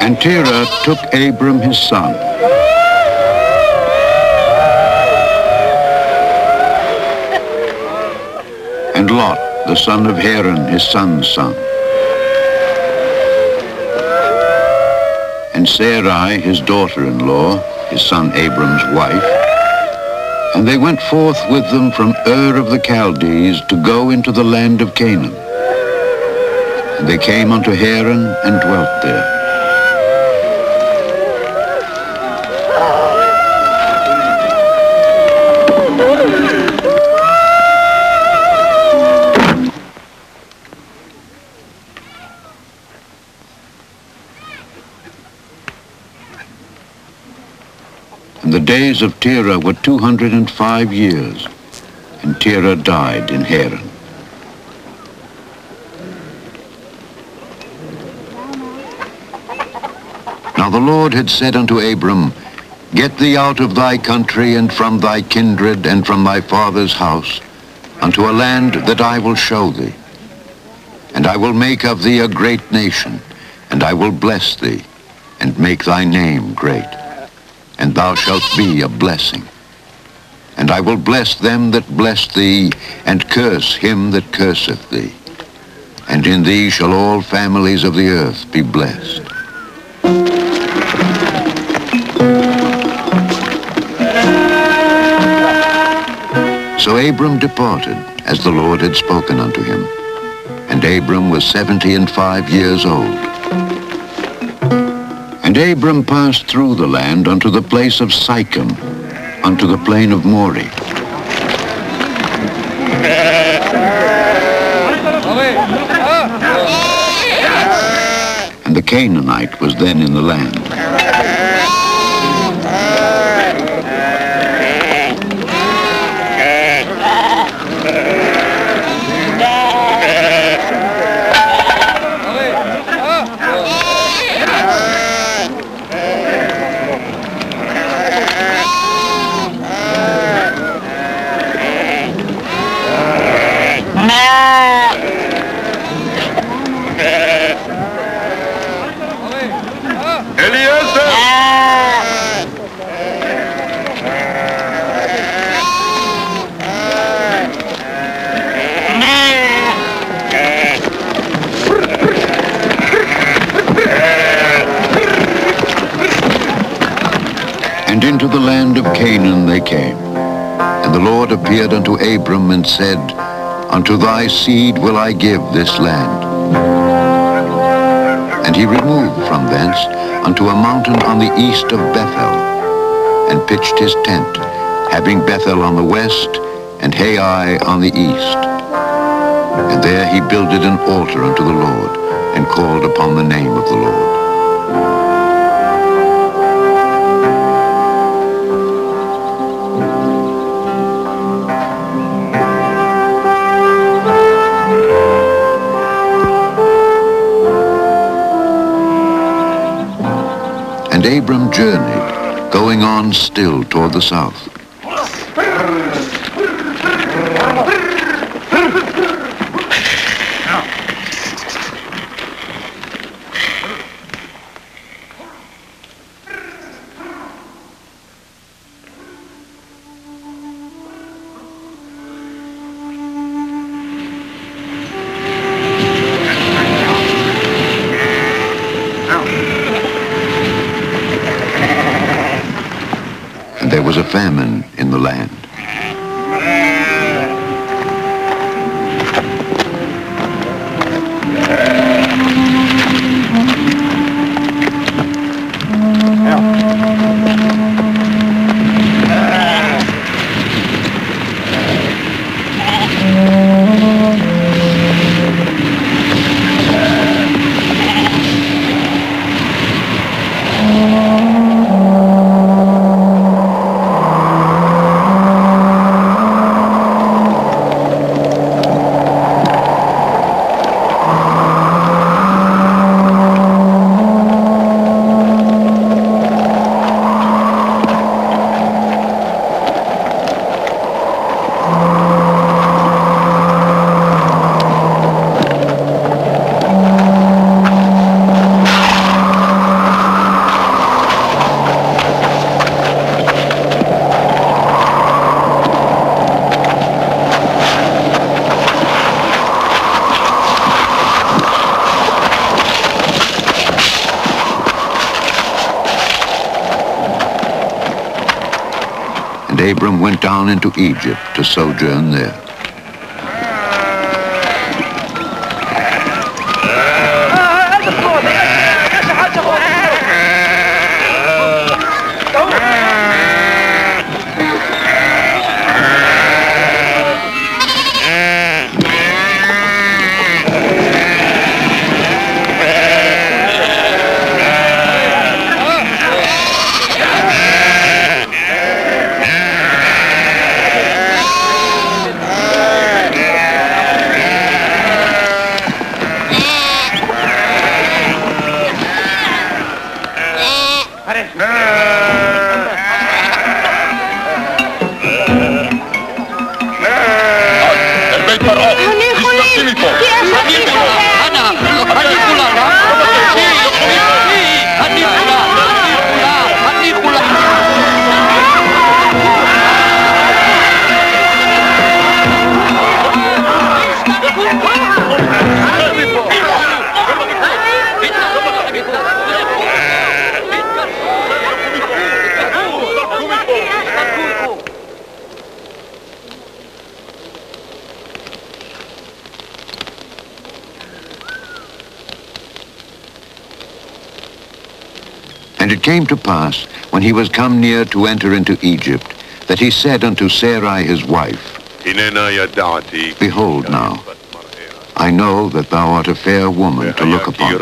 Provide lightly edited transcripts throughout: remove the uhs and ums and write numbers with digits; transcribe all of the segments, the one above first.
And Terah took Abram his son, and Lot, the son of Haran, his son's son, and Sarai, his daughter-in-law, his son Abram's wife, and they went forth with them from Ur of the Chaldees to go into the land of Canaan. And they came unto Haran and dwelt there. And the days of Terah were 205 years, and Terah died in Haran. Now the Lord had said unto Abram, Get thee out of thy country and from thy kindred and from thy father's house unto a land that I will show thee. And I will make of thee a great nation, and I will bless thee, and make thy name great. And thou shalt be a blessing. And I will bless them that bless thee, and curse him that curseth thee. And in thee shall all families of the earth be blessed. So Abram departed, as the Lord had spoken unto him. And Abram was 75 years old. And Abram passed through the land unto the place of Sychem, unto the plain of Moreh. And the Canaanite was then in the land. And into the land of Canaan they came. And the Lord appeared unto Abram and said, Unto thy seed will I give this land. And he removed from thence unto a mountain on the east of Bethel, and pitched his tent, having Bethel on the west, and Hai on the east. And there he builded an altar unto the Lord, and called upon the name of the Lord. And Abram journeyed, going on still toward the south. There was a famine in the land. And Abram went down into Egypt to sojourn there. And it came to pass, when he was come near to enter into Egypt, that he said unto Sarai his wife, Behold now, I know that thou art a fair woman to look upon.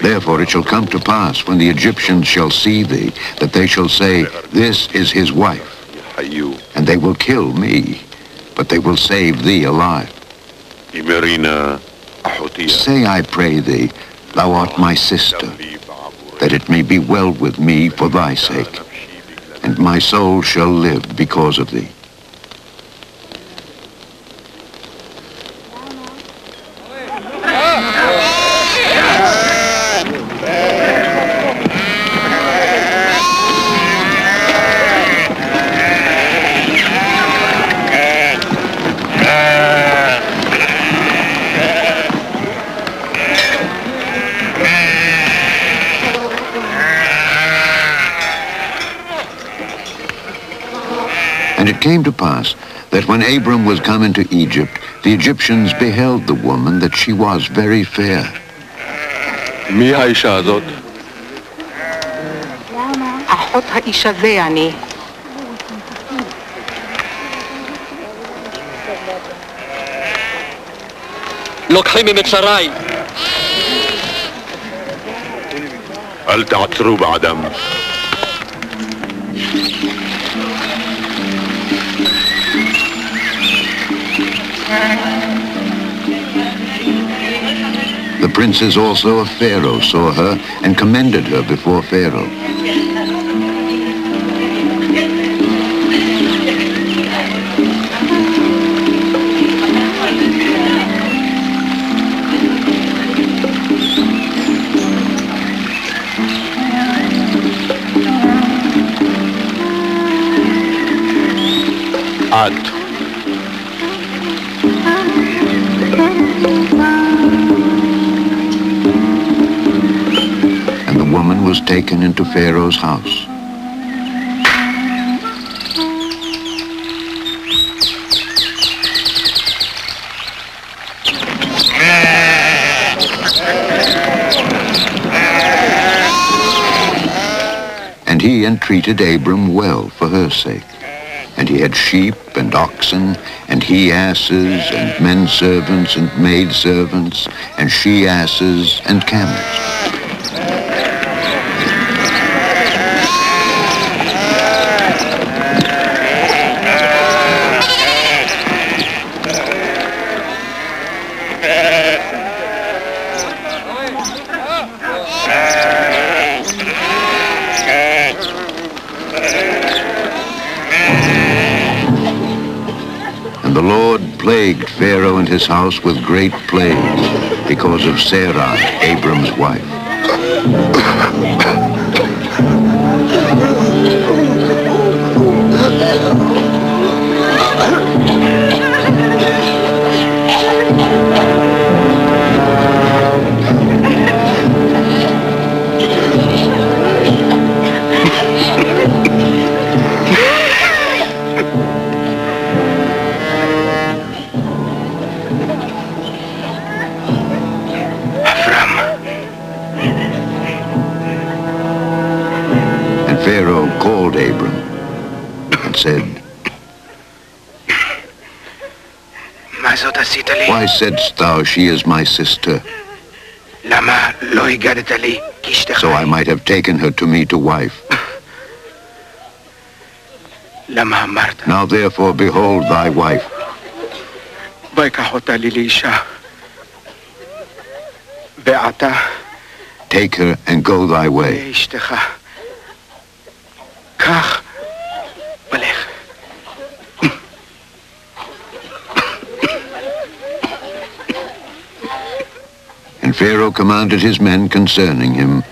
Therefore it shall come to pass, when the Egyptians shall see thee, that they shall say, This is his wife. And they will kill me, but they will save thee alive. Say, I pray thee, thou art my sister, that it may be well with me for thy sake, and my soul shall live because of thee. And it came to pass that when Abram was come into Egypt, the Egyptians beheld the woman that she was very fair. אחות האיש הזה אני. לוקחים את שרי. אל תעצרו בעדם. The princes also of Pharaoh saw her and commended her before Pharaoh. And the woman was taken into Pharaoh's house. And he entreated Abram well for her sake. And he had sheep and oxen, and he-asses, and men-servants, and maid-servants, and she-asses, and camels. The Lord plagued Pharaoh and his house with great plagues because of Sarai, Abram's wife. Pharaoh called Abram and said, "Why saidst thou, she is my sister? So I might have taken her to me to wife. Now therefore behold thy wife." "Take her and go thy way." And Pharaoh commanded his men concerning him,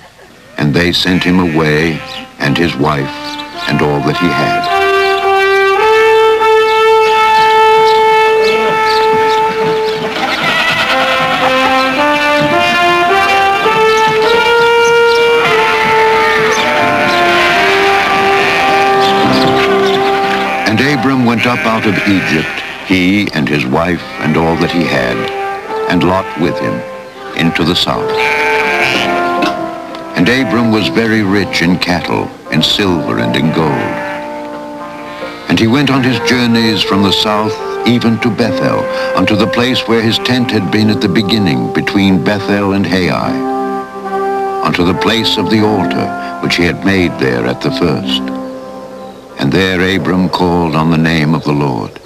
and they sent him away, and his wife, and all that he had. And Abram went up out of Egypt, he and his wife and all that he had, and Lot with him, into the south. And Abram was very rich in cattle, in silver, and in gold. And he went on his journeys from the south even to Bethel, unto the place where his tent had been at the beginning, between Bethel and Hai, unto the place of the altar which he had made there at the first. And there Abram called on the name of the Lord.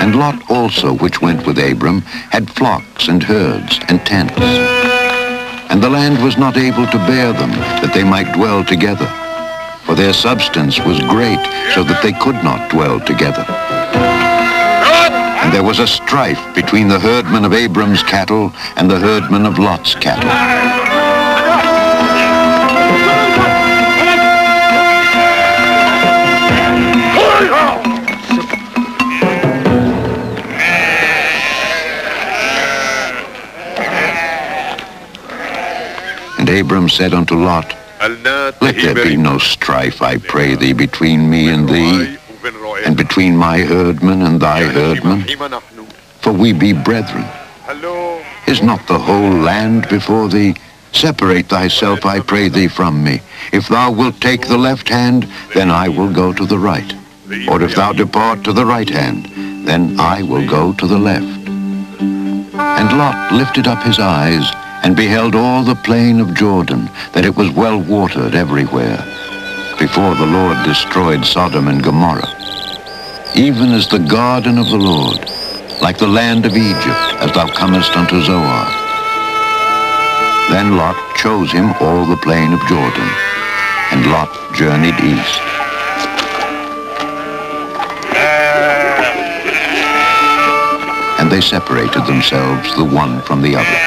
And Lot also, which went with Abram, had flocks and herds and tents. And the land was not able to bear them, that they might dwell together. For their substance was great, so that they could not dwell together. And there was a strife between the herdmen of Abram's cattle and the herdmen of Lot's cattle. And Abram said unto Lot, "Let there be no strife, I pray thee, between me and thee, and between my herdmen and thy herdmen, for we be brethren. Is not the whole land before thee? Separate thyself, I pray thee, from me. If thou wilt take the left hand, then I will go to the right. Or if thou depart to the right hand, then I will go to the left." And Lot lifted up his eyes, and beheld all the plain of Jordan, that it was well watered everywhere, before the Lord destroyed Sodom and Gomorrah, even as the garden of the Lord, like the land of Egypt, as thou comest unto Zoar. Then Lot chose him all the plain of Jordan, and Lot journeyed east. And they separated themselves, the one from the other.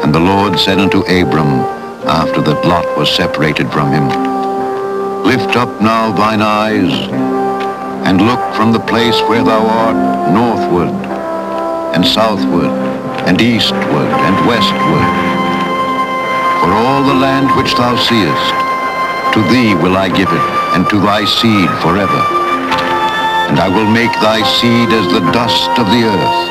And the Lord said unto Abram, after that Lot was separated from him, "Lift up now thine eyes, and look from the place where thou art northward, and southward, and eastward, and westward. For all the land which thou seest, to thee will I give it, and to thy seed forever. And I will make thy seed as the dust of the earth,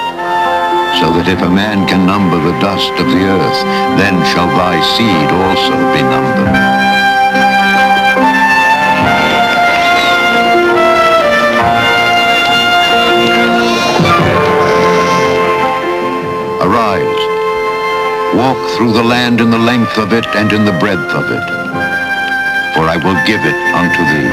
so that if a man can number the dust of the earth, then shall thy seed also be numbered." Arise, walk through the land in the length of it and in the breadth of it, for I will give it unto thee.